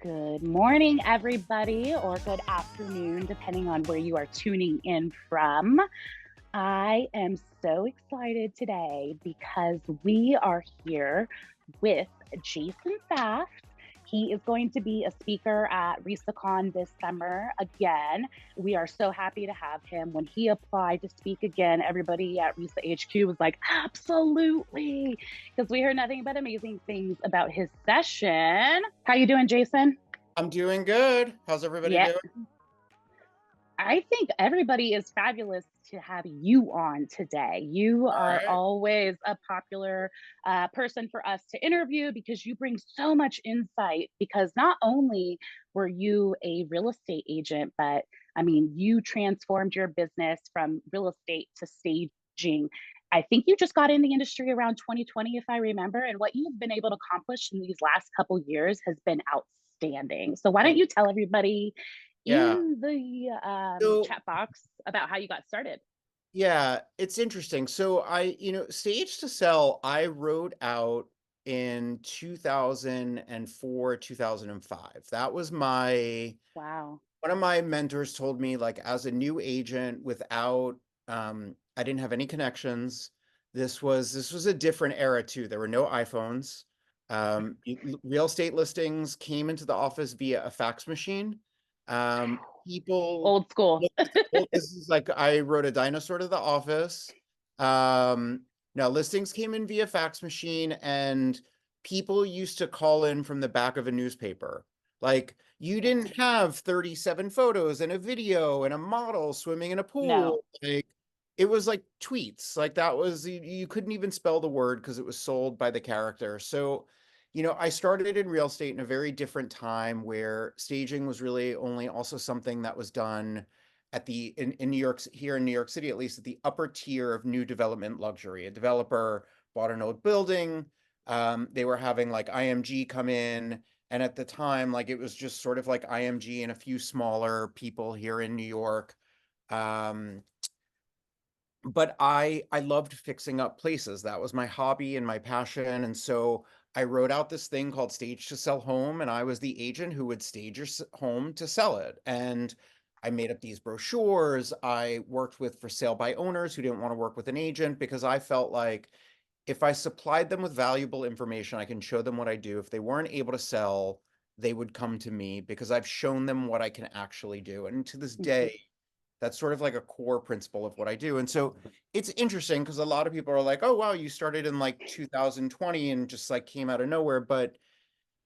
Good morning, everybody, or good afternoon, depending on where you are tuning in from. I am so excited today because we are here with Jason Saft. He is going to be a speaker at RESACon this summer again. We are so happy to have him. When he applied to speak again, everybody at RESA HQ was like, absolutely, because we heard nothing but amazing things about his session. How you doing, Jason? I'm doing good. How's everybody Yeah, doing? I think everybody is fabulous to have you on today. You All are right. always a popular person for us to interview because you bring so much insight. Because not only were you a real estate agent, but I mean, you transformed your business from real estate to staging. I think you just got in the industry around 2020, if I remember, and what you've been able to accomplish in these last couple years has been outstanding. So why don't Thank you tell everybody Yeah. in the So, chat box about how you got started? yeah, it's interesting. So Stage to Sell, I wrote out in 2004, 2005. That was Wow. one of my mentors told me, like, as a new agent without, I didn't have any connections. This was a different era too. There were no iPhones. Real estate listings came into the office via a fax machine. People Old school. well, this is like I wrote a dinosaur to the office. No, listings came in via fax machine, and people used to call in from the back of a newspaper. Like, you didn't have 37 photos and a video and a model swimming in a No. pool. Like, it was like tweets. Like, that was, you couldn't even spell the word because it was sold by the character. So, I started in real estate in a very different time where staging was really only also something that was done in New York, here in New York City, at least at the upper tier of new development luxury. A developer bought an old building. They were having like IMG come in. And at the time, like, it was just sort of like IMG and a few smaller people here in New York. Um, but I loved fixing up places. That was my hobby and my passion. And so I wrote out this thing called Stage to Sell Home, and I was the agent who would stage your home to sell it. And I made up these brochures. I worked with for sale by owners who didn't want to work with an agent because I felt like if I supplied them with valuable information, I can show them what I do. If they weren't able to sell, they would come to me because I've shown them what I can actually do. And to this Mhm. day, that's sort of like a core principle of what I do. And so it's interesting because a lot of people are like, oh, wow, you started in like 2020 and just like came out of nowhere. But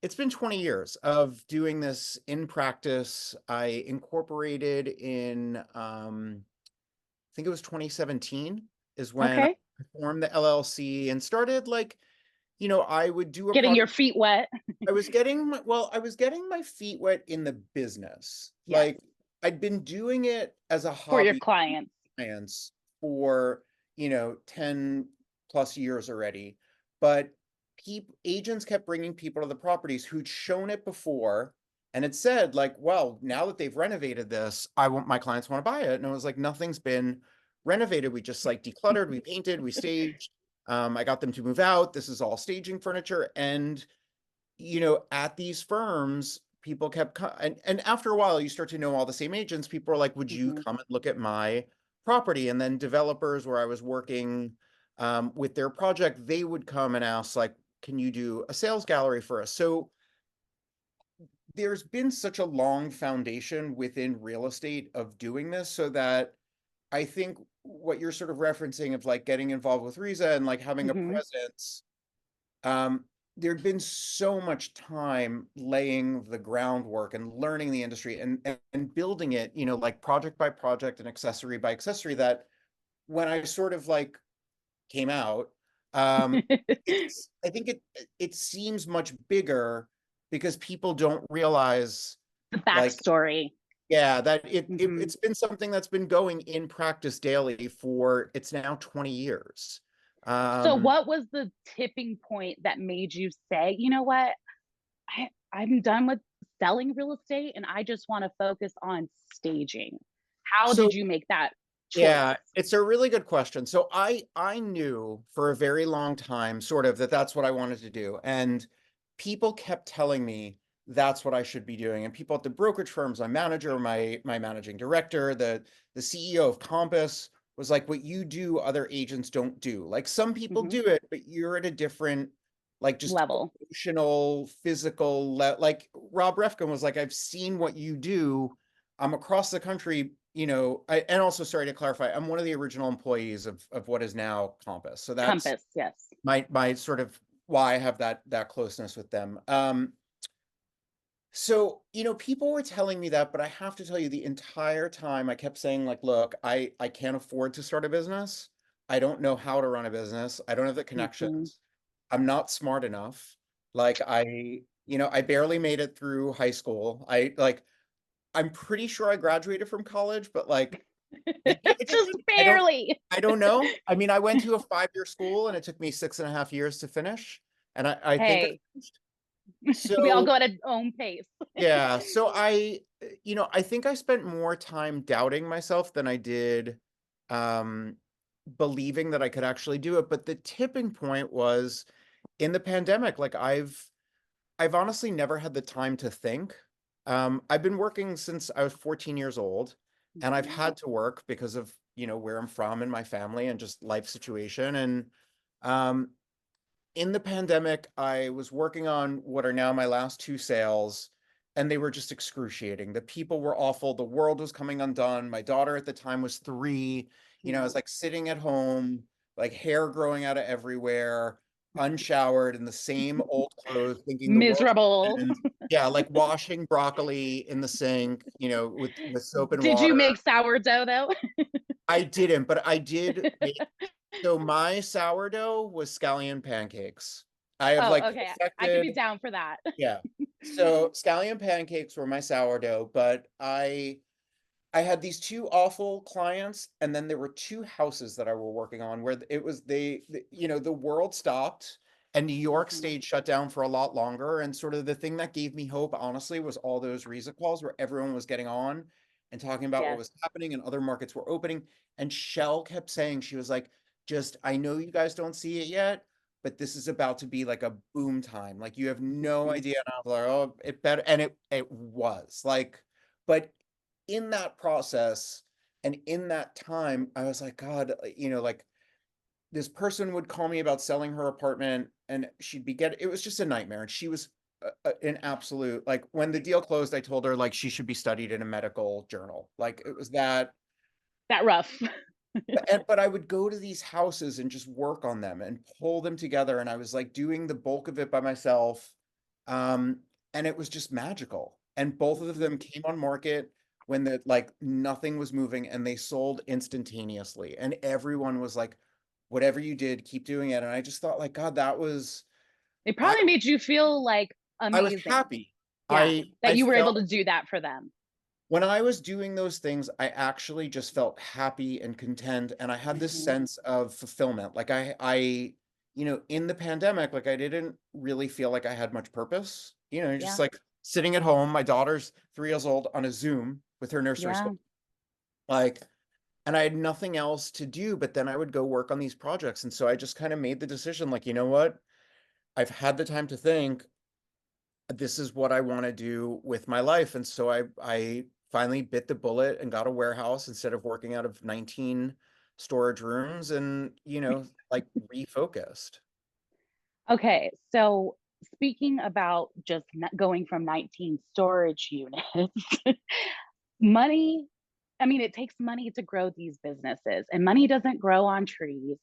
it's been 20 years of doing this in practice. I incorporated in, I think it was 2017 is when Okay. I formed the LLC and started like, I would do a Getting your project. feet wet. I was getting my feet wet in the business. Yes. Like, I'd been doing it as a For your hobby clients. clients for 10 plus years already, but agents kept bringing people to the properties who'd shown it before and it said like, well, now that they've renovated this, I want my clients want to buy it. And it was like, nothing's been renovated. We just like decluttered, we painted, we staged. I got them to move out. This is all staging furniture. And at these firms, people kept and after a while, you start to know all the same agents. People are like, "Would you Mhm. come and look at my property?" And then developers, where I was working with their project, they would come and ask, like, "Can you do a sales gallery for us?" So there's been such a long foundation within real estate of doing this, so that I think what you're sort of referencing of like getting involved with RESA and like having a Mhm. presence, um, there'd been so much time laying the groundwork and learning the industry and building it, like project by project and accessory by accessory, that when I sort of like came out, I think it seems much bigger because people don't realize, The like, backstory. yeah, that Mhm. it's been something that's been going in practice daily for it's now 20 years. So, Um, what was the tipping point that made you say, you know what? I'm done with selling real estate and I just want to focus on staging. How so did you make that choice? Yeah, it's a really good question. So I knew for a very long time sort of that that's what I wanted to do. And people kept telling me that's what I should be doing. And people at the brokerage firms, my manager, my managing director, the CEO of Compass was like, what you do, other agents don't do. Like some people Hmm. do it, but you're at a different, like just Level. emotional, physical, like Rob Refkin was like, I've seen what you do. I'm across the country, and also, sorry to clarify, I'm one of the original employees of what is now Compass. So that's Compass, yes. my sort of why I have that closeness with them. So, people were telling me that, but I have to tell you, the entire time I kept saying, like, look, I can't afford to start a business. I don't know how to run a business. I don't have the Hmm. connections. I'm not smart enough. Like I barely made it through high school. I'm pretty sure I graduated from college, but like maybe I Just didn't. barely. I don't know. I mean, I went to a 5-year school and it took me 6.5 years to finish. And I think I Hey, finished. we all So go at our own pace. yeah, so I think I spent more time doubting myself than I did um believing that I could actually do it. But the tipping point was in the pandemic. Like I've honestly never had the time to think. I've been working since I was 14 years old, and I've Mhm. had to work because of, where I'm from and my family and just life situation. And um in the pandemic, I was working on what are now my last two sales, and they were just excruciating. The people were awful. The world was coming undone. My daughter at the time was 3. I was Mhm. like sitting at home, like hair growing out of everywhere, unshowered in the same old clothes, thinking the world's gonna Miserable. end. Yeah, like washing broccoli in the sink, with soap and Did you water. make sourdough though? I didn't, but I did make so my sourdough was scallion pancakes. I have Oh, like okay. I could be perfected, down for that. yeah. So scallion pancakes were my sourdough, but I had these two awful clients, and then there were two houses that I were working on where it was the world stopped and New York Mhm. stayed shut down for a lot longer. And sort of the thing that gave me hope, honestly, was all those RESA calls where everyone was getting on and talking about what Yes. was happening and other markets were opening. And Shell kept saying, she was like, just, I know you guys don't see it yet, but this is about to be like a boom time. Like you have no Mhm. idea. And I was like, oh, it better. And it was like, but in that process and in that time, I was like, God, like this person would call me about selling her apartment and it was just a nightmare. And she was an absolute, like when the deal closed, I told her like she should be studied in a medical journal. Like it was that. That rough. But I would go to these houses and just work on them and pull them together. And I was like doing the bulk of it by myself. Um, and it was just magical. And both of Mhm. them came on market when like nothing was moving and they sold instantaneously. And everyone was like, whatever you did, keep doing it. And I just thought like, God, It I, probably made you feel like I was amazing. happy. Yeah. That I you were able to felt do that for them. when I was doing those things, I actually just felt happy and content, and I had this Hmm. sense of fulfillment. Like in the pandemic, like I didn't really feel like I had much purpose. Just Yeah. like sitting at home. My daughter's 3 years old on a Zoom with her nursery Yeah. school. Like, and I had nothing else to do, but then I would go work on these projects. And so I just kind of made the decision, like, you know what? I've had the time to think this is what I want to do with my life. And so I finally bit the bullet and got a warehouse instead of working out of 19 storage rooms and, like refocused. Okay. So speaking about just going from 19 storage units, money, I mean, it takes money to grow these businesses, and money doesn't grow on trees.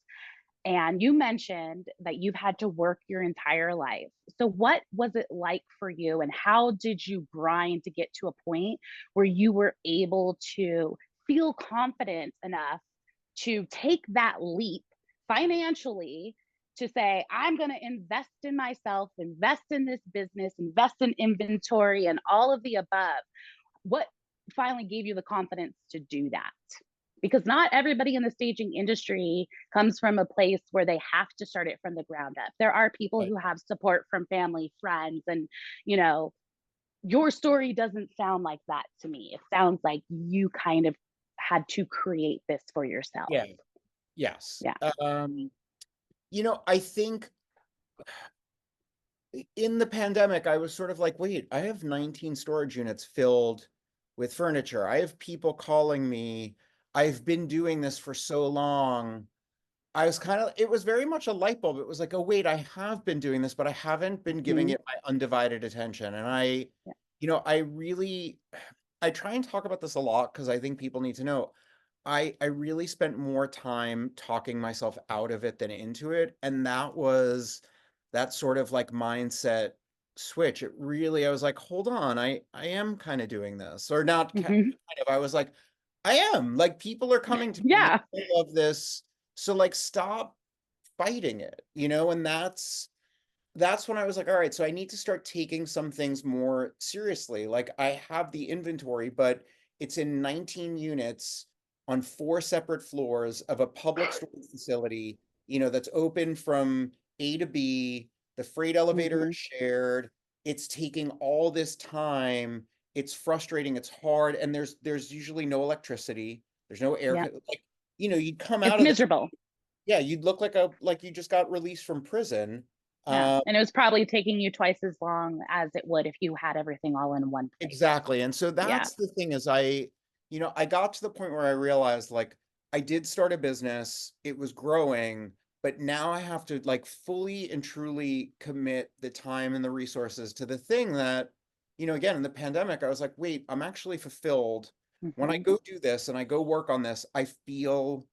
And you mentioned that you've had to work your entire life. So, what was it like for you, and how did you grind to get to a point where you were able to feel confident enough to take that leap financially to say, I'm going to invest in myself, invest in this business, invest in inventory, and all of the above? What finally gave you the confidence to do that? Because not everybody in the staging industry comes from a place where they have to start it from the ground up. There are people Right. who have support from family, friends, and you know, your story doesn't sound like that to me. It sounds like you kind of had to create this for yourself. Yeah. Yes. Yeah. I think in the pandemic, I was sort of like, wait, I have 19 storage units filled with furniture. I have people calling me. I've been doing this for so long. I was kind of, it was very much a light bulb. It was like, oh, wait, I have been doing this, but I haven't been giving Hmm. it my undivided attention. And Yeah. I really, I try and talk about this a lot because I think people need to know. I really spent more time talking myself out of it than into it. And that was that sort of like mindset switch. It really, I was like, hold on, I am kind of doing this, or not Hmm. kind of, I was like, I am like, people are coming to me, Yeah. I love this. So like, stop fighting it, and that's when I was like, all right, so I need to start taking some things more seriously. Like I have the inventory, but it's in 19 units on 4 separate floors of a public storage facility, that's open from A to B. The freight elevator Hmm. is shared. It's taking all this time. It's frustrating. It's hard. And there's usually no electricity. There's no air. Yeah. Like, you'd come It's out of there. miserable. Yeah, you'd look like you just got released from prison. Yeah. Um, And it was probably taking you twice as long as it would if you had everything all in one place. Exactly. And so Yeah. that's the thing is I got to the point where I realized like I did start a business, it was growing, but now I have to like fully and truly commit the time and the resources to the thing that, again, in the pandemic, I was like, wait, I'm actually fulfilled. When I Hmm. go do this and I go work on this, I feel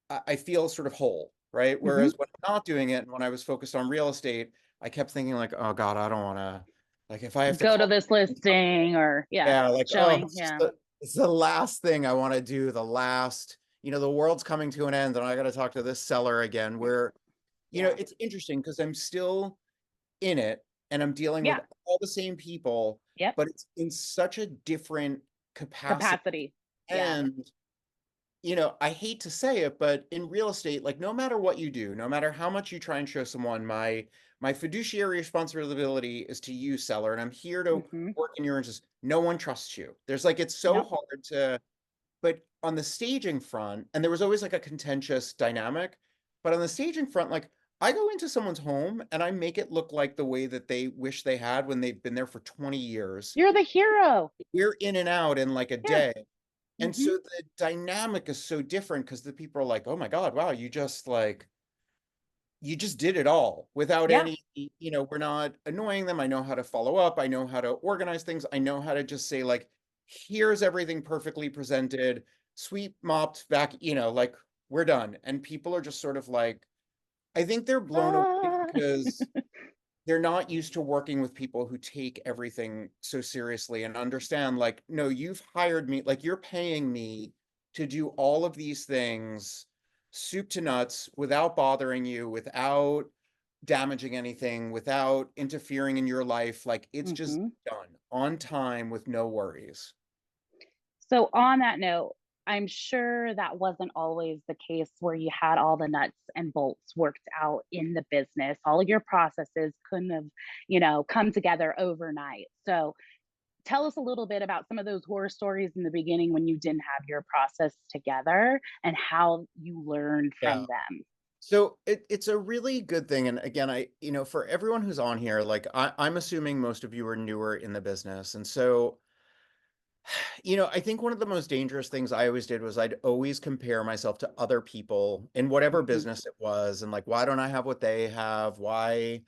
sort of whole, right? Hmm. Whereas when I'm not doing it and when I was focused on real estate, I kept thinking like, oh God, I don't want to, like if I have to Go to call, this listing or, yeah, yeah, like, oh, showing. Yeah. it's the last thing I want to do, the last, the world's coming to an end and I got to talk to this seller again, where, Yeah. it's interesting because I'm still in it and I'm dealing with Yeah. all the same people, Yep. but it's in such a different capacity. Capacity. Yeah. And I hate to say it, but in real estate, like no matter what you do, no matter how much you try and show someone, my fiduciary responsibility is to you, seller, and I'm here to Hmm. work in your interest. No one trusts you. There's like it's so Nope. hard to, but on the staging front, and there was always like a contentious dynamic, but on the staging front, like I go into someone's home and I make it look like the way that they wish they had when they've been there for 20 years. You're the hero. We're in and out in like a Yeah. day. And Hmm. so the dynamic is so different because the people are like, oh my God, wow, you just did it all without Yeah. any, we're not annoying them. I know how to follow up. I know how to organize things. I know how to just say, like, here's everything perfectly presented, sweep, mopped, back, like we're done. And people are just sort of like, I think they're blown away Ah. because they're not used to working with people who take everything so seriously and understand like, no, you've hired me, like you're paying me to do all of these things soup to nuts without bothering you, without damaging anything, without interfering in your life. Like it's just Hmm. done on time with no worries. So, on that note, I'm sure that wasn't always the case where you had all the nuts and bolts worked out in the business. All of your processes couldn't have, come together overnight. So, tell us a little bit about some of those horror stories in the beginning when you didn't have your process together and how you learned Yeah. from them. So it's a really good thing. And again, for everyone who's on here, like I'm assuming most of you are newer in the business. And so I think one of the most dangerous things I always did was I'd always compare myself to other people in whatever Hmm. business it was, and like, why don't I have what they have? Why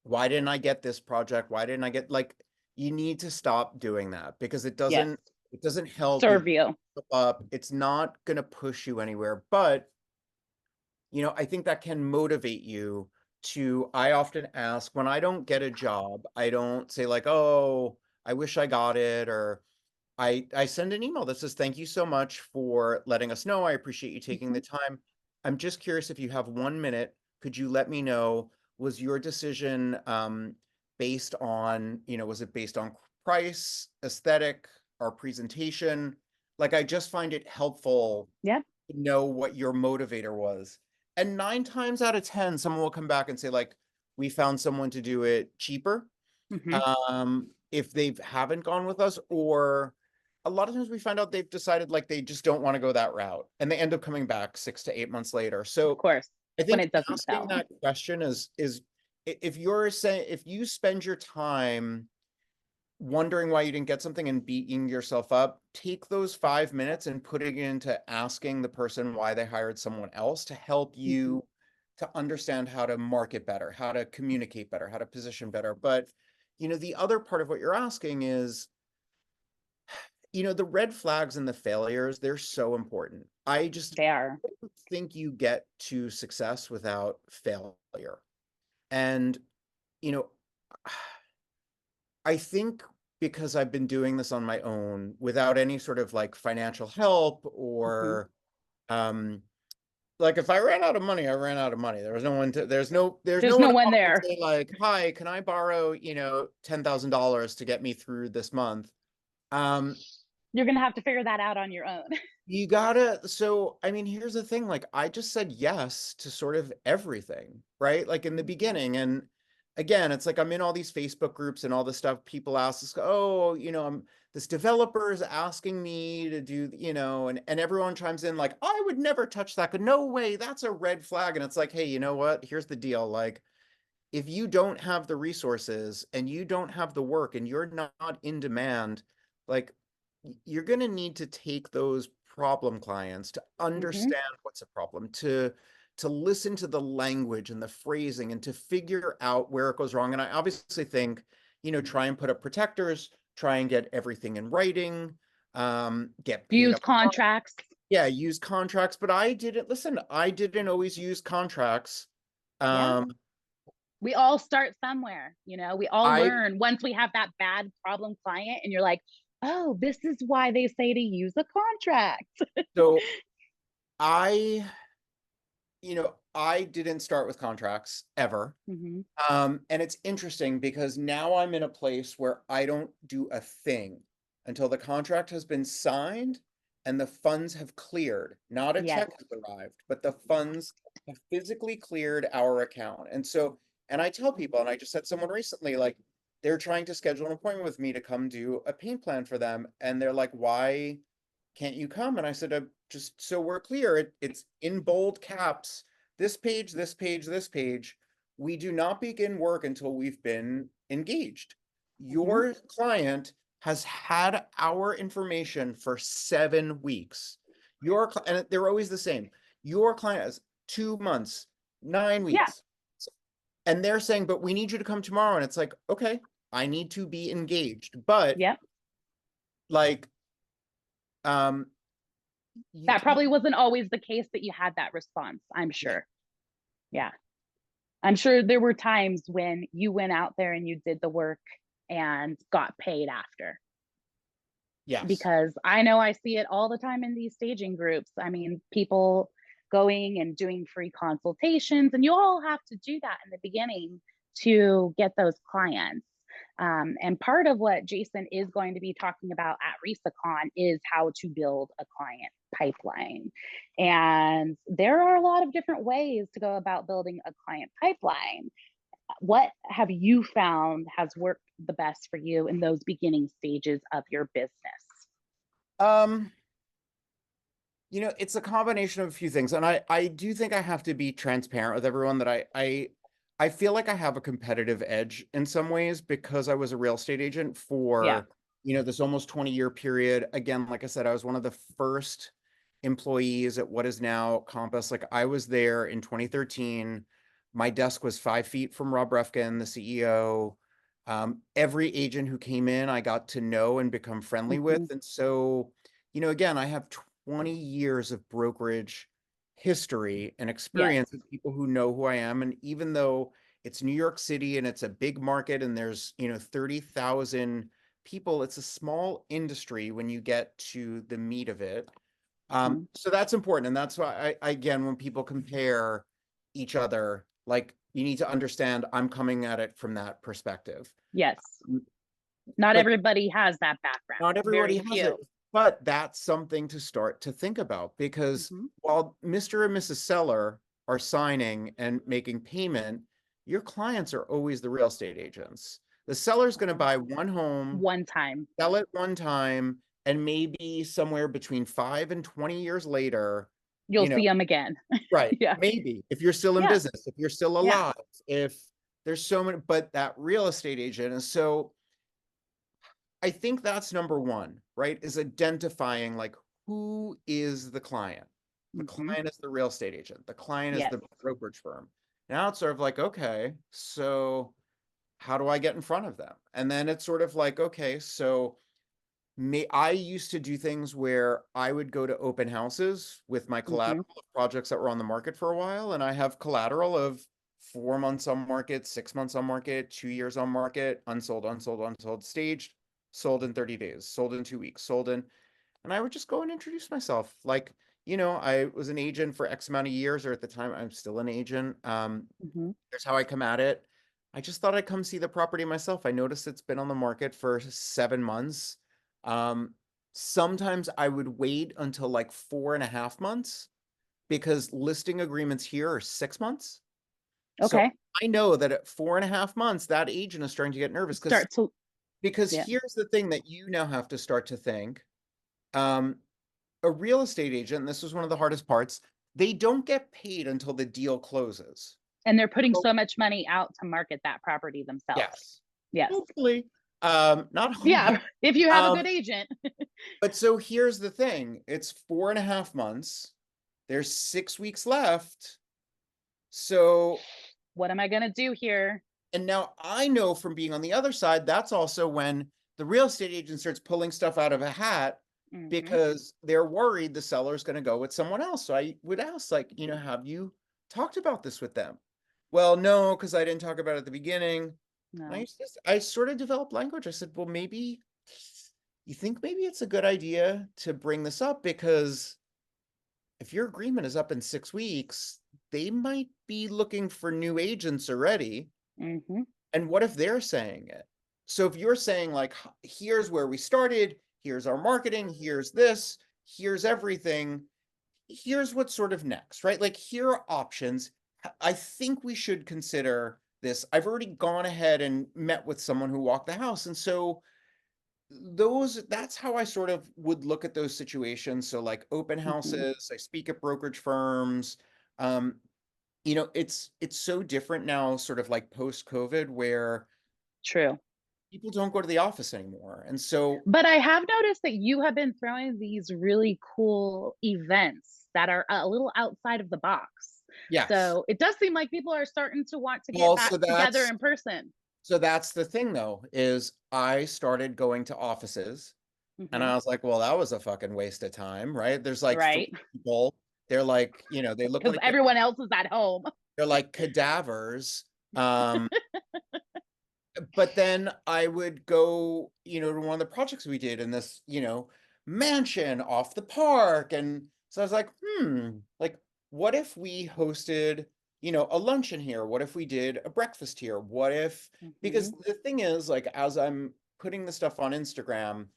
didn't I get this project? Why didn't I get like, you need to stop doing that because Yes, it doesn't help you serve you. up. It's not going to push you anywhere. But I think that can motivate you to, I often ask when I don't get a job, I don't say like, oh, I wish I got it, or I send an email that says, thank you so much for letting us know. I appreciate you taking Hmm. the time. I'm just curious if you have 1 minute, could you let me know, was your decision based on, was it based on price, aesthetic, or presentation? Like, I just find it helpful Yeah. to know what your motivator was. And 9 times out of 10, someone will come back and say, like, we found someone to do it cheaper Hmm. if they haven't gone with us, or a lot of times we find out they've decided like they just don't want to go that route and they end up coming back 6 to 8 months later. Of So course, I when think it doesn't asking sell. that question is if you're saying, if you spend your time wondering why you didn't get something and beating yourself up, take those 5 minutes and putting it into asking the person why they hired someone else to help Mhm. you to understand how to market better, how to communicate better, how to position better. But, the other part of what you're asking is, the red flags and the failures, they're so important. I just They are. don't think you get to success without failure. And, you know, I think because I've been doing this on my own without any sort of like financial help Mhm. or like if I ran out of money, I ran out of money. There was no one to there's There's no no one to one call and there. say like, "Hi, can I borrow, $10,000 to get me through this month?" Um You're gonna have to figure that out on your own. You gotta, so I mean, here's the thing, like I just said yes to sort of everything, right? Like in the beginning. And again, it's like I'm in all these Facebook groups and all this stuff. People ask us, oh, this developer is asking me to do, and everyone chimes in like, I would never touch that. No way, that's a red flag. And it's like, hey, you know what? Here's the deal. Like, if you don't have the resources and you don't have the work and you're not in demand, like you're going to need to take those problem clients to Mhm. understand what's a problem, to listen to the language and the phrasing and to figure out where it goes wrong. And I obviously think, try and put up protectors, try and get everything in writing, get paid Use up front. contracts. Yeah, use contracts, but I didn't always use contracts. Yeah. Um, We all start somewhere, we all I learn once we have that bad problem client and you're like, oh, this is why they say to use a contract. so I I didn't start with contracts ever. Hmm. And it's interesting because now I'm in a place where I don't do a thing until the contract has been signed and the funds have cleared. Not a Yes. check has arrived, but the funds have physically cleared our account. And so, and I tell people, and I just had someone recently, like, they're trying to schedule an appointment with me to come do a pain plan for them. And they're like, why can't you come? And I said, just so we're clear, it's in bold caps, this page, this page, this page. We do not begin work until we've been engaged. Hmm. Your client has had our information for 7 weeks. And they're always the same. Your client has 2 months, nine Yeah. weeks. And they're saying, but we need you to come tomorrow. And it's like, okay, I need to be engaged. But Yep. like, um, That probably wasn't always the case that you had that response, I'm yeah, sure. Yeah. I'm sure there were times when you went out there and you did the work and got paid after. yes. Because I know I see it all the time in these staging groups. I mean, people going and doing free consultations, and you all have to do that in the beginning to get those clients. And part of what Jason is going to be talking about at RESACon is how to build a client pipeline. And there are a lot of different ways to go about building a client pipeline. What have you found has worked the best for you in those beginning stages of your business? Um, it's a combination of a few things. And I do think I have to be transparent with everyone that I feel like I have a competitive edge in some ways because I was a real estate agent Yeah. for, this almost 20-year period. Again, like I said, I was one of the first employees at what is now Compass. Like I was there in 2013. My desk was 5 feet from Rob Refkin, the CEO. Every agent who came in, I got to know and become friendly with. Hmm. And so, again, I have 20 years of brokerage history and Yes. experience with people who know who I am. And even though it's New York City and it's a big market and there's, 30,000 people, it's a small industry when you get to the meat of it. Hmm. So that's important. And that's why again, when people compare each other, like you need to understand I'm coming at it from that perspective. Yes. Not But everybody has that not background. everybody Very has it, few. but that's something to start to think about because Hmm. while Mr. and Mrs. Seller are signing and making payment, your clients are always the real estate agents. The seller's going to buy one home, One time. sell it one time, and maybe somewhere between 5 and 20 years later, You'll you know, see them again. right, Yeah. maybe if you're still in Yeah. business, if you're still Yeah. alive, if there's so many, but that real estate agent is so, I think that's number one, right? Is identifying like who is the client? The Hmm. client is the real estate agent. The client is Yes. the brokerage firm. Now it's sort of like, okay, so how do I get in front of them? And then it's sort of like, okay, so I used to do things where I would go to open houses with my Hmm. collateral of projects that were on the market for a while, and I have collateral of 4 months on market, 6 months on market, 2 years on market, unsold, unsold, unsold, staged, sold in 30 days, sold in 2 weeks, sold in, and I would just go and introduce myself. Like, I was an agent for X amount of years, or at the time I'm still an agent. Hmm. Here's how I come at it. I just thought I'd come see the property myself. I noticed it's been on the market for 7 months. Um, Sometimes I would wait until like 4.5 months because listing agreements here are 6 months. So Okay. I know that at 4.5 months, that agent is starting to get nervous Start to, because yeah. here's the thing that you now have to start to think. Um, a real estate agent, and this was one of the hardest parts, they don't get paid until the deal closes. And they're putting So, so much money out to market that property themselves. yes, Yes. hopefully, not Yeah. always. If you have a good Um, agent. but so here's the thing, it's 4.5 months. There's 6 weeks left. So, What am I going to do here? and now I know from being on the other side, that's also when the real estate agent starts pulling stuff out of a hat Hmm. because they're worried the seller's going to go with someone else. So I would ask, like, have you talked about this with them? Well, no, because I didn't talk about it at the beginning. And No. I sort of developed language. I said, well, maybe you think maybe it's a good idea to bring this up because if your agreement is up in 6 weeks, they might be looking for new agents already. Hmm. And what if they're saying it? So if you're saying like, here's where we started, here's our marketing, here's this, here's everything, here's what's sort of next, right? Like here are options. I think we should consider this. I've already gone ahead and met with someone who walked the house. And so that's how I sort of would look at those situations. So like open Hmm. houses, I speak at brokerage firms. Um, it's so different now, sort of like post-COVID, where True. people don't go to the office anymore. And so, But I have noticed that you have been throwing these really cool events that are a little outside of the box. yes. So it does seem like people are starting to want to get Well, back together in person. so that's the thing though, is I started going to offices and Hmm. I was like, well, that was a fucking waste of time, right? There's like three Right. people. They're like, they look Because like everyone else is at home. they're like cadavers. Um, but then I would go, to one of the projects we did in this, mansion off the park. And so I was like, like, what if we hosted, a luncheon here? What if we did a breakfast here? What if, Hmm. because the thing is, like, as I'm putting the stuff on Instagram,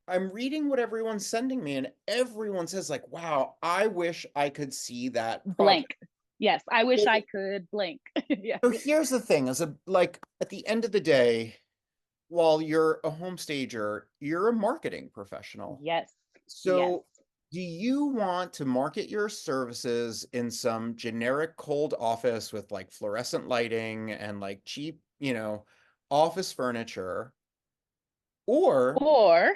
I'm reading what everyone's sending me, and everyone says, like, wow, I wish I could see that Blank. project. Yes. I wish I could blink. Yes. So here's the thing, like at the end of the day, while you're a home stager, you're a marketing professional. Yes. Yes. So do you want to market your services in some generic cold office with like fluorescent lighting and like cheap, office furniture? Or Or,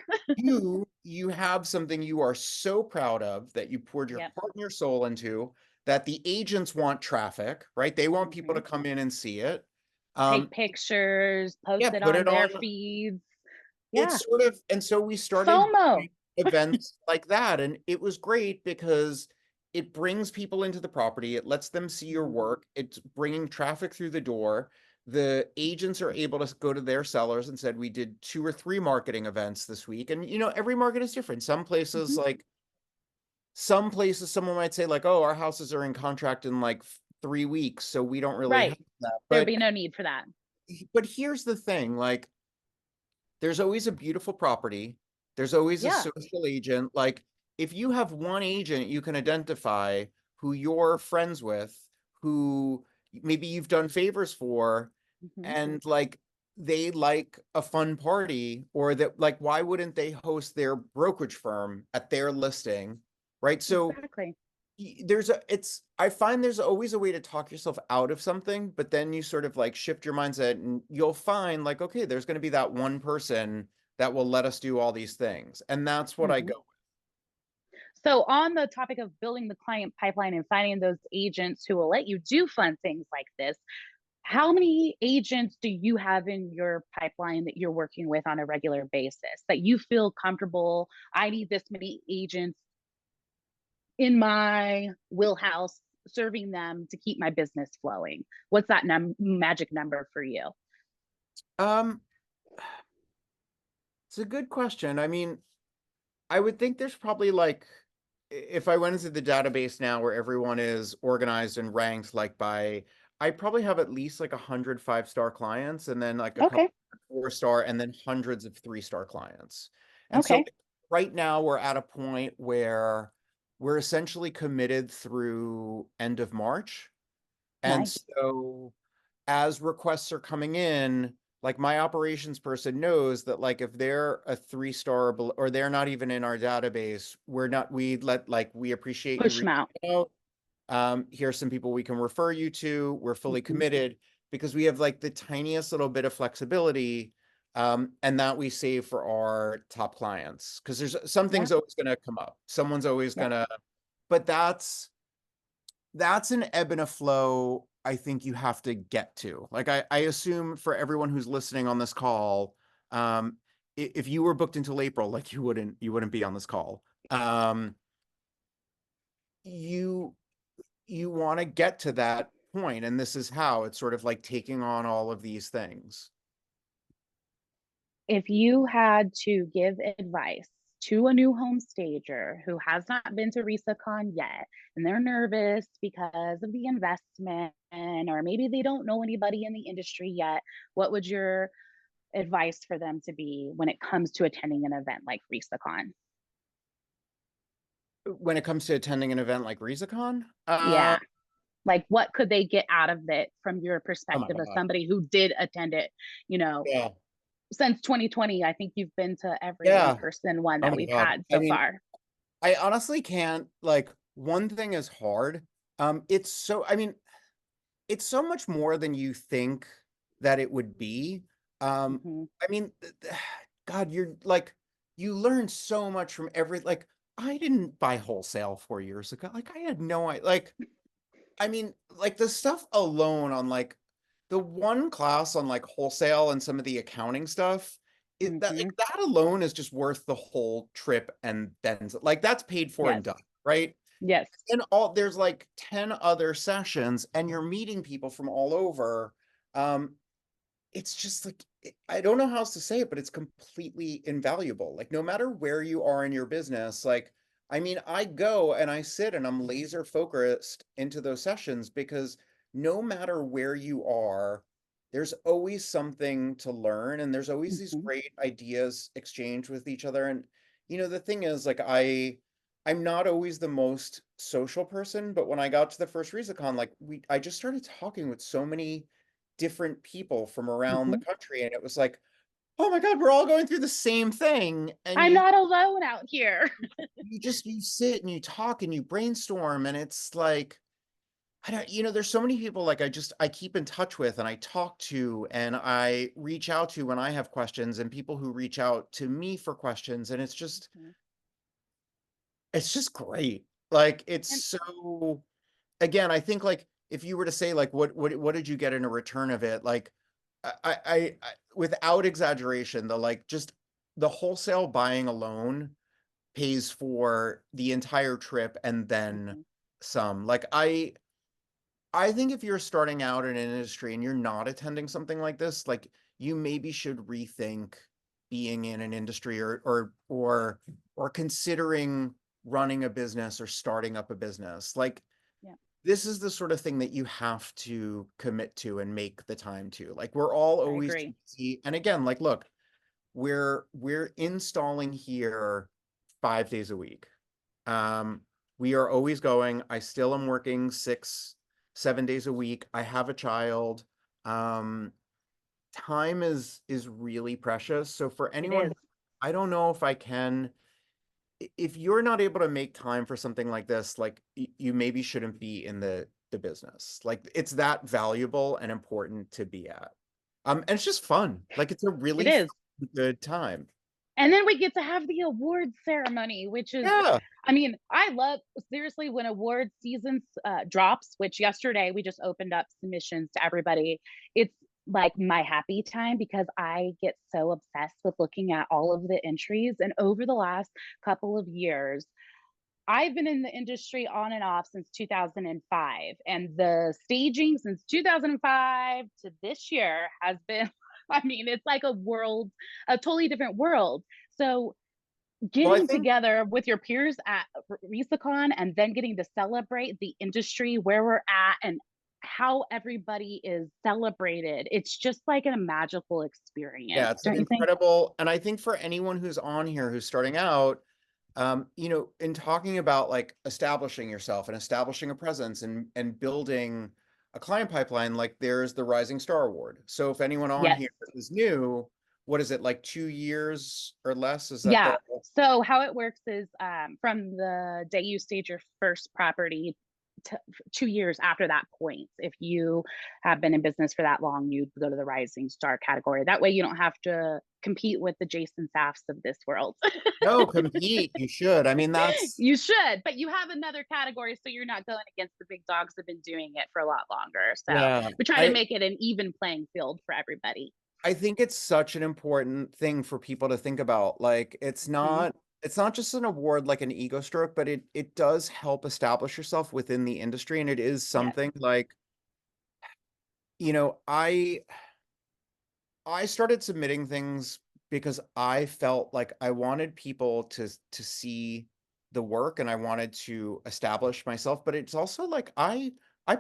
you have something you are so proud of that you poured your yep. heart and your soul into, that the agents want traffic, right? They want people Hmm. to come in and see it. Take Um, pictures, post yeah, it put on it on. their feeds. Yeah. It's sort of, and so we started FOMO. doing events like that, and it was great because it brings people into the property, it lets them see your Mhm. work, it's bringing traffic through the door. The agents are able to go to their sellers and said, we did 2 or 3 marketing events this week. And every market is different. Mhm. Some places someone might say like, oh, our houses are in contract in like 3 weeks, so we don't really have Right. that. There'd be no need for that. But here's the thing, like, there's always a beautiful property. There's always a Yeah. social agent. Like, if you have one agent you can identify who you're friends with, who maybe you've done favors for, Hmm. and like they like a fun party, or that, like, why wouldn't they host their brokerage firm at their listing? Right. So Exactly. I find there's always a way to talk yourself out of something, but then you sort of like shift your mindset and you'll find like, okay, there's going to be that one person that will let us do all these things. And that's what I Mhm. go. So, on the topic of building the client pipeline and finding those agents who will let you do fun things like this, how many agents do you have in your pipeline that you're working with on a regular basis that you feel comfortable? I need this many agents in my wheelhouse serving them to keep my business flowing. What's that magic number for you? Um, it's a good question. I mean, I would think there's probably like, if I went into the database now where everyone is organized and ranked like by, I probably have at least like 100 5-star clients and then like a couple Okay. 4-star and then hundreds of 3-star clients. And so Okay. right now we're at a point where we're essentially committed through end of March. And Nice. so as requests are coming in, like my operations person knows that like if they're a 3-star or they're not even in our database, we appreciate you Push them reaching out. out. Here's some people we can refer you to. We're fully Mhm. committed because we have like the tiniest little bit of flexibility, and that we save for our top clients. Because there's Yeah. something's always gonna come up. Someone's always Yeah. gonna, but that's an ebb and a flow I think you have to get to. Like I assume for everyone who's listening on this call, if you were booked until April, like you wouldn't be on this call. You you want to get to that point, and this is how it's sort of like taking on all of these things. If you had to give advice to a new home stager who has not been to RESACon yet and they're nervous because of the investment, or maybe they don't know anybody in the industry yet, what would your advice for them to be when it comes to attending an event like RESACon? When it comes to attending an event like RESACon, Yeah. Like, what could they get out of it from your oh my perspective as God. somebody who did attend it, you know, Yeah. since 2020? I think you've been to every Yeah. in-person one Oh that my we've God. had I so mean, far. I honestly can't like one thing is hard. I mean, it's so much more than you think that it would be. Hmm. I mean, God, you're like, you learn so much from like, I didn't buy wholesale 4 years ago. Like, I had no idea. Like, I mean, like the stuff alone on like the one class on like wholesale and some of the accounting stuff, Hmm. like, that alone is just worth the whole trip and then like that's paid for and Yes. done, right? Yes. And there's like 10 other sessions and you're meeting people from all over. Um, it's just like I don't know how else to say it, but it's completely invaluable. Like no matter where you are in your business, like I mean, I go and I sit and I'm laser focused into those sessions because no matter where you are, there's always something to learn and there's always these Hmm. great ideas exchanged with each other. And the thing is like I'm not always the most social person, but when I got to the first ResaCon, like I just started talking with so many different people from around the Hmm. country, and it was like, oh my God, we're all going through the same thing. And I'm not alone out here. you sit and you talk and you brainstorm, and it's like, I don't, there's so many people like I keep in touch with and I talk to and I reach out to when I have questions and people who reach out to me for questions. And it's just great. Like it's And so again, I think like if you were to say like what did you get in a return of it? Like without exaggeration, the like just the wholesale buying alone pays for the entire trip and then mhm, some. Like I think if you're starting out in an industry and you're not attending something like this, like you maybe should rethink being in an industry or considering running a business or starting up a business. Like yeah, this is the sort of thing that you have to commit to and make the time to. Like we're all I always too agree. busy. And again, like look, we're installing here 5 days a week. Um, we are always going. I still am working 6, 7 days a week. I have a child. Um, time is really precious. So for It anyone is. who, I don't know if I can if you're not able to make time for something like this, like you maybe shouldn't be in the business. Like it's that valuable and important to be at. And it's just fun. Like it's a It really is. good time. And then we get to have the awards ceremony, which is, Yeah. I mean, I love, seriously, when award seasons drops, which yesterday we just opened up submissions to everybody. It's like my happy time because I get so obsessed with looking at all of the entries. And over the last couple of years, I've been in the industry on and off since 2005, and the staging since 2005 to this year has been, I mean, it's like a totally different world. So Well, I getting think together with your peers at RESACon and then getting to celebrate the industry where we're at and how everybody is celebrated, it's just like a magical experience, yeah, it's an don't you think? incredible, and I think for anyone who's on here who's starting out, in talking about like establishing yourself and establishing a presence and building a client pipeline, like there's the Rising Star Award. So if anyone on Yes. here is new, what is it, like 2 years or less? Is that the Yeah. So how it works is from the day you stage your first property to 2 years after that point, if you have been in business for that long, you go to the Rising Star category. That way you don't have to compete with the Jason Safts of this world. no compete? You should. I mean, that's You should, but you have another category so you're not going against the big dogs that have been doing it for a lot longer. So yeah. we try to I make it an even playing field for everybody. I think it's such an important thing for people to think about. Like Mhm. it's not just an award like an ego stroke, but it does help establish yourself within the industry. And it is Yes. something like, you know, I started submitting things because I felt like I wanted people to see the work and I wanted to establish myself, but it's also like I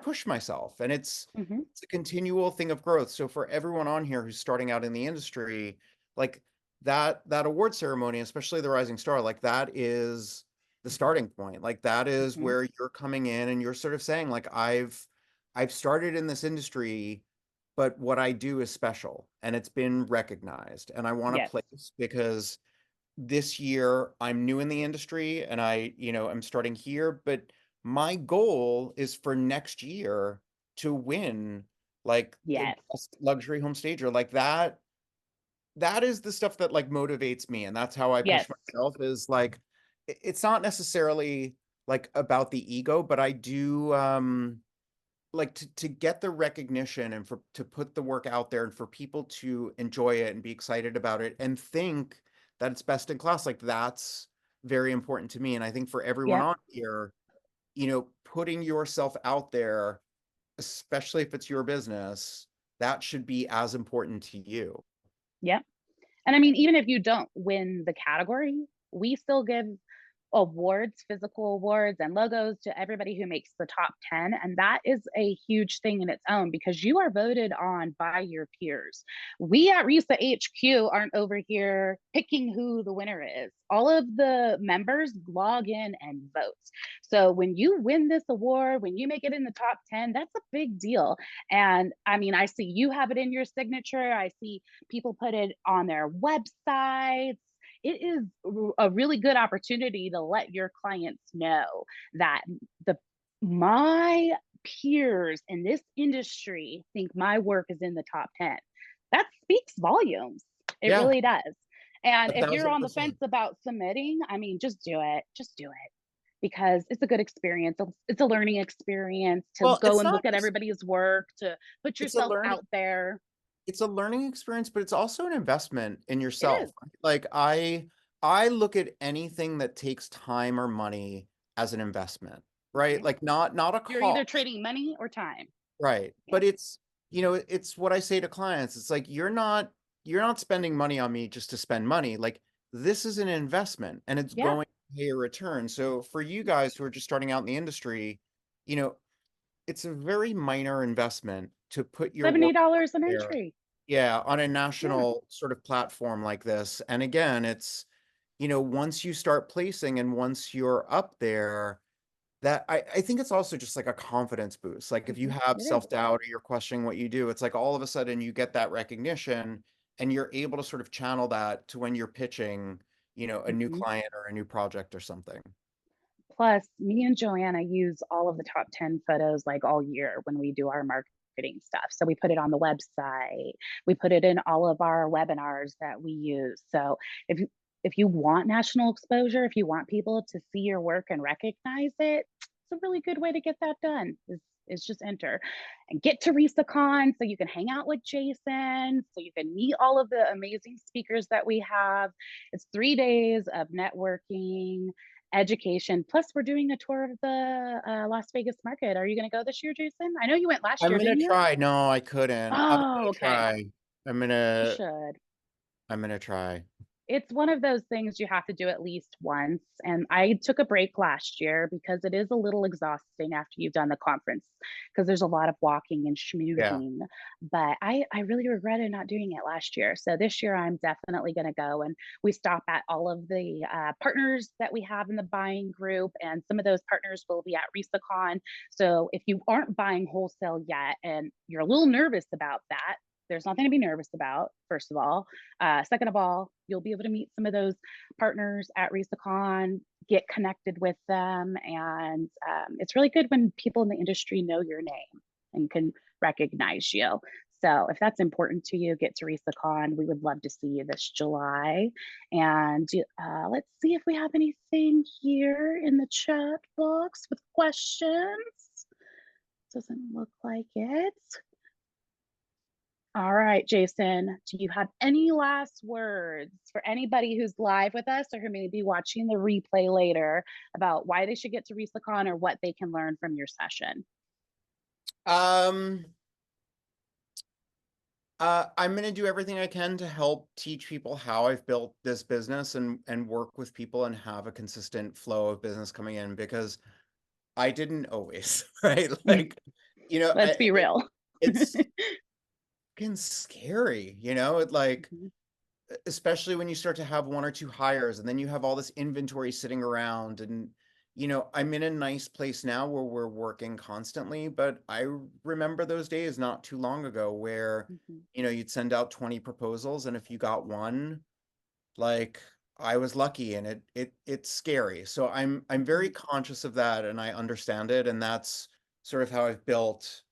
push myself and Hmm. it's a continual thing of growth. So for everyone on here who's starting out in the industry, like that award ceremony, especially the Rising Star, like that is the starting point. Like that is Hmm. where you're coming in and you're sort of saying like I've started in this industry, but what I do is special and it's been recognized. And I want a Yes. place because this year I'm new in the industry and I'm starting here, but my goal is for next year to win like the Yes. best luxury home stager. Like that is the stuff that like motivates me. And that's how I push Yes. myself is like, it's not necessarily like about the ego, but I do, like to get the recognition and for to put the work out there and for people to enjoy it and be excited about it and think that it's best in class, like that's very important to me. And I think for everyone Yep. on here, putting yourself out there, especially if it's your business, that should be as important to you. Yep. And I mean, even if you don't win the category, we still give awards, physical awards, and logos to everybody who makes the top 10. And that is a huge thing in its own because you are voted on by your peers. We at RESA HQ aren't over here picking who the winner is. All of the members log in and vote. So when you win this award, when you make it in the top 10, that's a big deal. And I mean, I see you have it in your signature. I see people put it on their websites. It is a really good opportunity to let your clients know that the my peers in this industry think my work is in the top 10. That speaks volumes. It Yeah, really does. And a if you're thousand on the fence percent. about submitting, I mean, just do it. Just do it because it's a good experience. It's a learning experience to Well, go and look at everybody's work, to put it's a yourself learning out there. it's a learning experience, but it's also an investment in It yourself. is. Like I look at anything that takes time or money as an investment, right? Yeah. Like not a You're either cost, trading money or time. right? Yeah. But it's what I say to clients. It's like you're not spending money on me just to spend money. Like this is an investment and it's Yeah. going to pay a return. So for you guys who are just starting out in the industry, you know, it's a very minor investment to put your work out $70 an there. entry. Yeah, on a Yeah. national sort of platform like this. And again, once you start placing and once you're up there, that I think it's also just like a confidence boost. Like if you have It is. self-doubt or you're questioning what you do, it's like all of a sudden you get that recognition and you're able to sort of channel that to when you're pitching, you know, a new Mhm. client or a new project or something. Plus, me and Joanna use all of the top 10 photos like all year when we do our marketing stuff. So we put it on the website. We put it in all of our webinars that we use. So if you want national exposure, if you want people to see your work and recognize it, it's a really good way to get that done. Is just enter and get to RESACon so you can hang out with Jason, so you can meet all of the amazing speakers that we have. It's 3 days of networking, education. Plus, we're doing a tour of the Las Vegas market. Are you going to go this year, Jason? I know you went last I'm year, gonna didn't you? try. No, I couldn't. I'm Oh, gonna okay. try. I'm You gonna should. I'm gonna try. It's one of those things you have to do at least once. And I took a break last year because it is a little exhausting after you've done the conference because there's a lot of walking and Yeah. schmoozing. But I really regretted not doing it last year. So this year I'm definitely going to go. And we stop at all of the partners that we have in the buying group. And some of those partners will be at RESACon. So if you aren't buying wholesale yet and you're a little nervous about that, there's nothing to be nervous about, first of all. Second of all, you'll be able to meet some of those partners at RESACon, get connected with them. And it's really good when people in the industry know your name and can recognize you. So if that's important to you, get to RESACon. We would love to see you this July. And let's see if we have anything here in the chat box with questions. Doesn't look like it. All right, Jason, do you have any last words for anybody who's live with us or who may be watching the replay later about why they should get to RESACon or what they can learn from your session? Um, I'm gonna do everything I can to help teach people how I've built this business and work with people and have a consistent flow of business coming in because I didn't always, right? Like, you know, Let's be real. it's fucking scary, you know, it like, Mhm, especially when you start to have one or two hires and then you have all this inventory sitting around and you know I'm in a nice place now where we're working constantly, but I remember those days not too long ago where mhm, you know you'd send out 20 proposals and if you got one, like I was lucky, and it's scary. So I'm very mhm. conscious of that and I understand it, and that's sort of how I've built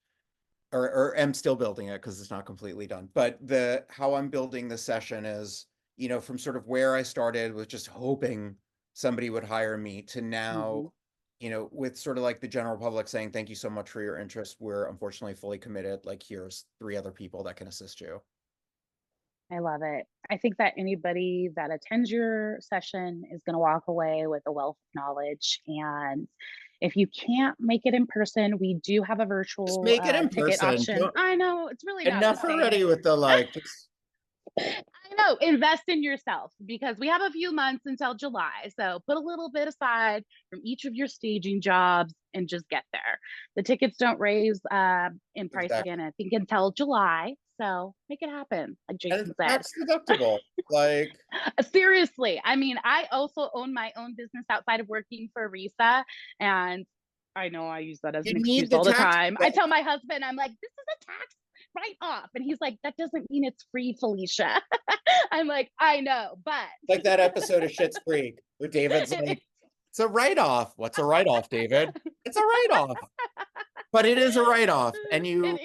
or am still building it because it's not completely done. But the how I'm building the session is, you know, from sort of where I started with just hoping somebody would hire me to now, Mhm. you know, with sort of like the general public saying, thank you so much for your interest. We're unfortunately fully committed. Like, here's 3 other people that can assist you. I love it. I think that anybody that attends your session is going to walk away with a wealth of knowledge. And if you can't make it in person, we do have a Just virtual make it in ticket person. option. Don't, I know it's really not the enough same. already with the like, just I know, invest in yourself because we have a few months until July. So put a little bit aside from each of your staging jobs and just get there. The tickets don't raise in price again, exactly. I think, until July. So make it happen, like And Jason it's said. tax deductible. Like, Seriously, I mean, I also own my own business outside of working for RESA. And I know I use that as you an need excuse the all the tax time. I deduct- tell my husband, I'm like, this is a tax write off. And he's like, that doesn't mean it's free, Felicia. I'm like, I know, like but that episode of Schitt's Creek where David's like, it's a write-off. What's a write-off, David? It's a write-off. But it is a write-off, and it you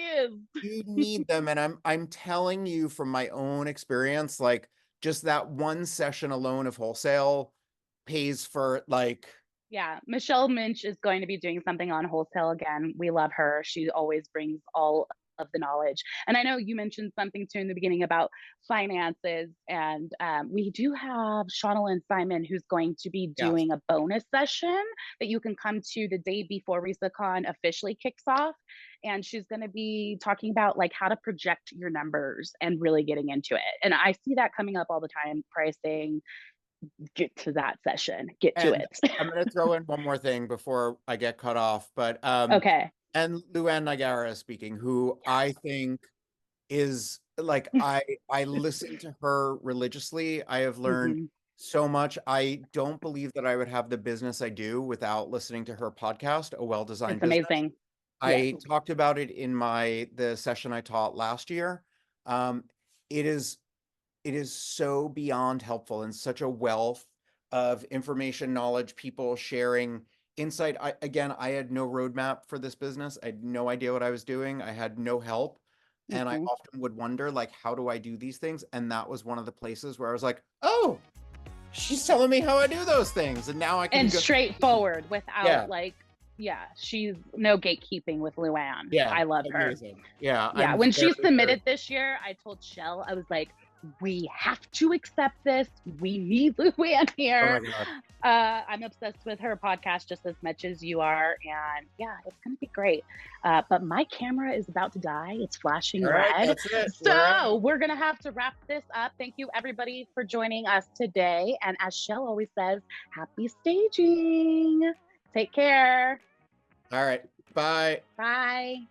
is. need them. And I'm telling you from my own experience, like just that one session alone of wholesale pays for like Yeah, Michelle Minch is going to be doing something on wholesale again. We love her. She always brings all of the knowledge. And I know you mentioned something too in the beginning about finances. And we do have Shauna Simon who's going to be yes. doing a bonus session that you can come to the day before RESACon officially kicks off. And she's going to be talking about like how to project your numbers and really getting into it. And I see that coming up all the time, pricing, get to that session, get to And it. I'm gonna throw in one more thing before I get cut off. But Okay. and Luann Nigara is speaking, who I Yes. think is like I listen to her religiously. I have learned Hmm. so much. I don't believe that I would have the business I do without listening to her podcast, A Well-Designed It's Business. amazing. Yes. I talked about it in the session I taught last year. Um, it is it is so beyond helpful and such a wealth of information, knowledge, people sharing insight. I had no roadmap for this business. I had no idea what I was doing. I had no help. And I Mhm. often would wonder, like, how do I do these things? And that was one of the places where I was like, oh, she's telling me how I do those things. And now I can And go. straightforward without Yeah. like, yeah, she's no gatekeeping with Luann. Yeah. I love her. Amazing. Yeah. Yeah, I'm when she very, very, submitted this year, I told Shell, I was like, we have to accept this. We need Luann oh here. my God. I'm obsessed with her podcast just as much as you are. And yeah, it's going to be great. But my camera is about to die. It's flashing All right. red. That's it. So we're going to have to wrap this up. Thank you, everybody, for joining us today. And as Shell always says, happy staging. Take care. All right. Bye. Bye.